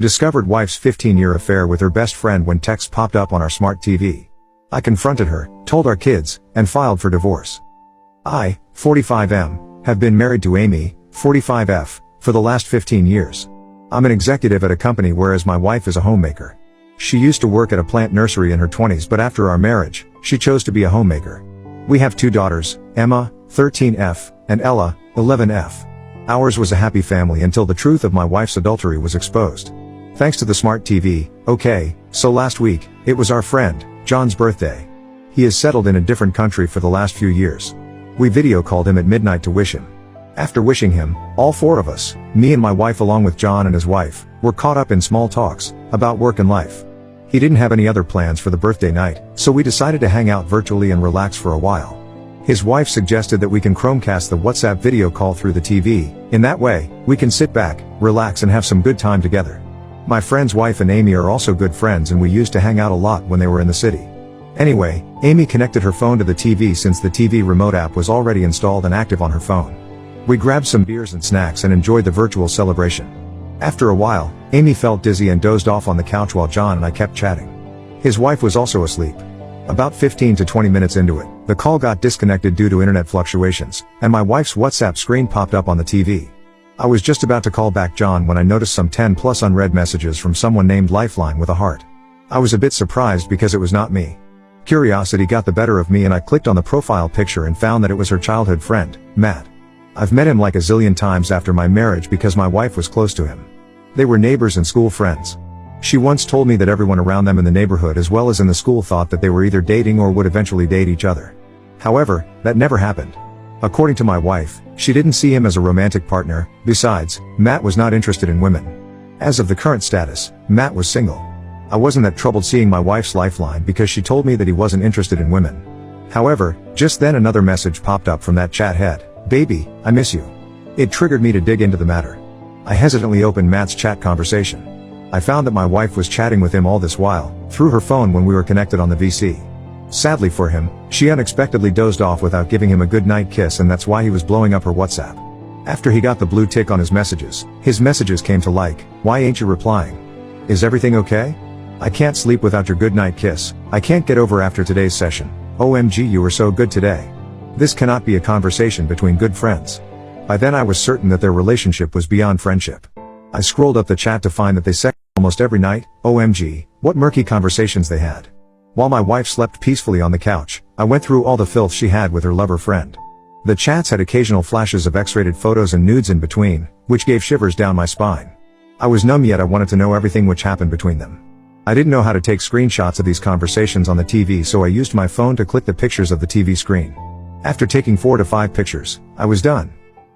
Discovered wife's 15-year affair with her best friend when text popped up on our smart TV. I confronted her, told our kids, and filed for divorce. I, 45M, have been married to Amy, 45F, for the last 15 years. I'm an executive at a company whereas my wife is a homemaker. She used to work at a plant nursery in her 20s, but after our marriage, she chose to be a homemaker. We have 2 daughters, Emma, 13F, and Ella, 11F. Ours was a happy family until the truth of my wife's adultery was exposed. Thanks to the smart TV, okay, so last week, it was our friend, John's birthday. He is settled in a different country for the last few years. We video called him at midnight to wish him. After wishing him, all 4 of us, me and my wife along with John and his wife, were caught up in small talks, about work and life. He didn't have any other plans for the birthday night, so we decided to hang out virtually and relax for a while. His wife suggested that we can Chromecast the WhatsApp video call through the TV, in that way, we can sit back, relax and have some good time together. My friend's wife and Amy are also good friends and we used to hang out a lot when they were in the city. Anyway, Amy connected her phone to the TV since the TV remote app was already installed and active on her phone. We grabbed some beers and snacks and enjoyed the virtual celebration. After a while, Amy felt dizzy and dozed off on the couch while John and I kept chatting. His wife was also asleep. About 15 to 20 minutes into it, the call got disconnected due to internet fluctuations, and my wife's WhatsApp screen popped up on the TV. I was just about to call back John when I noticed some 10+ unread messages from someone named Lifeline with a heart. I was a bit surprised because it was not me. Curiosity got the better of me and I clicked on the profile picture and found that it was her childhood friend, Matt. I've met him like a zillion times after my marriage because my wife was close to him. They were neighbors and school friends. She once told me that everyone around them in the neighborhood as well as in the school thought that they were either dating or would eventually date each other. However, that never happened. According to my wife, she didn't see him as a romantic partner. Besides, Matt was not interested in women. As of the current status, Matt was single. I wasn't that troubled seeing my wife's lifeline because she told me that he wasn't interested in women. However, just then another message popped up from that chat head. "Baby, I miss you." It triggered me to dig into the matter. I hesitantly opened Matt's chat conversation. I found that my wife was chatting with him all this while, through her phone when we were connected on the VC. Sadly for him, she unexpectedly dozed off without giving him a good night kiss, and that's why he was blowing up her WhatsApp. After he got the blue tick on his messages came to like, "Why ain't you replying? Is everything okay? I can't sleep without your good night kiss. I can't get over after today's session. OMG, you were so good today." This cannot be a conversation between good friends. By then I was certain that their relationship was beyond friendship. I scrolled up the chat to find that they sexted almost every night. OMG, what murky conversations they had. While my wife slept peacefully on the couch, I went through all the filth she had with her lover friend. The chats had occasional flashes of X-rated photos and nudes in between, which gave shivers down my spine. I was numb yet I wanted to know everything which happened between them. I didn't know how to take screenshots of these conversations on the TV, so I used my phone to click the pictures of the TV screen. After taking 4 to 5 pictures, I was done.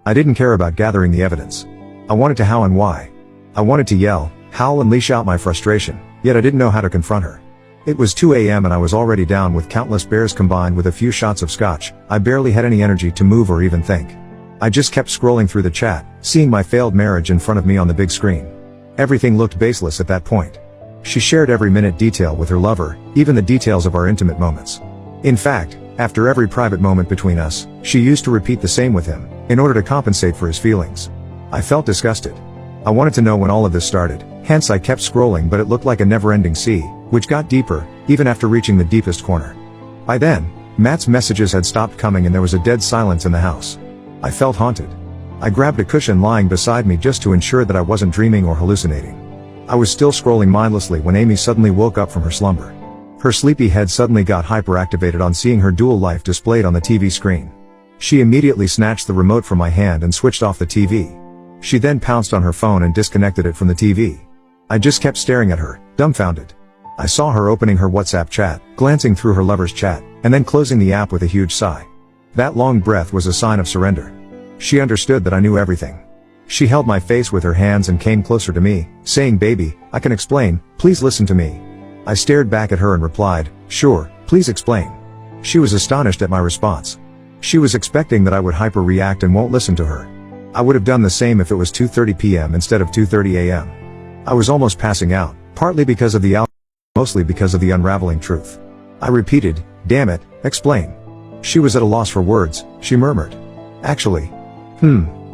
I didn't care about gathering the evidence. I wanted to how and why. I wanted to yell, howl and leash out my frustration, yet I didn't know how to confront her. It was 2 a.m. and I was already down with countless beers combined with a few shots of scotch. I barely had any energy to move or even think. I just kept scrolling through the chat, seeing my failed marriage in front of me on the big screen. Everything looked baseless at that point. She shared every minute detail with her lover, even the details of our intimate moments. In fact, after every private moment between us, she used to repeat the same with him, in order to compensate for his feelings. I felt disgusted. I wanted to know when all of this started, hence I kept scrolling, but it looked like a never-ending sea, which got deeper, even after reaching the deepest corner. By then, Matt's messages had stopped coming and there was a dead silence in the house. I felt haunted. I grabbed a cushion lying beside me just to ensure that I wasn't dreaming or hallucinating. I was still scrolling mindlessly when Amy suddenly woke up from her slumber. Her sleepy head suddenly got hyperactivated on seeing her dual life displayed on the TV screen. She immediately snatched the remote from my hand and switched off the TV. She then pounced on her phone and disconnected it from the TV. I just kept staring at her, dumbfounded. I saw her opening her WhatsApp chat, glancing through her lover's chat, and then closing the app with a huge sigh. That long breath was a sign of surrender. She understood that I knew everything. She held my face with her hands and came closer to me, saying, "Baby, I can explain, please listen to me." I stared back at her and replied, "Sure, please explain." She was astonished at my response. She was expecting that I would hyper-react and won't listen to her. I would have done the same if it was 2:30 p.m. instead of 2:30 a.m. I was almost passing out, partly because of the alcohol, mostly because of the unraveling truth. I repeated, "Damn it, explain." She was at a loss for words. She murmured, "Actually,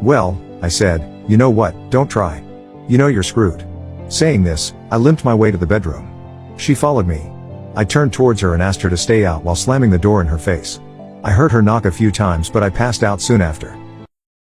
well," I said, "you know what, don't try. You know you're screwed." Saying this, I limped my way to the bedroom. She followed me. I turned towards her and asked her to stay out while slamming the door in her face. I heard her knock a few times, but I passed out soon after.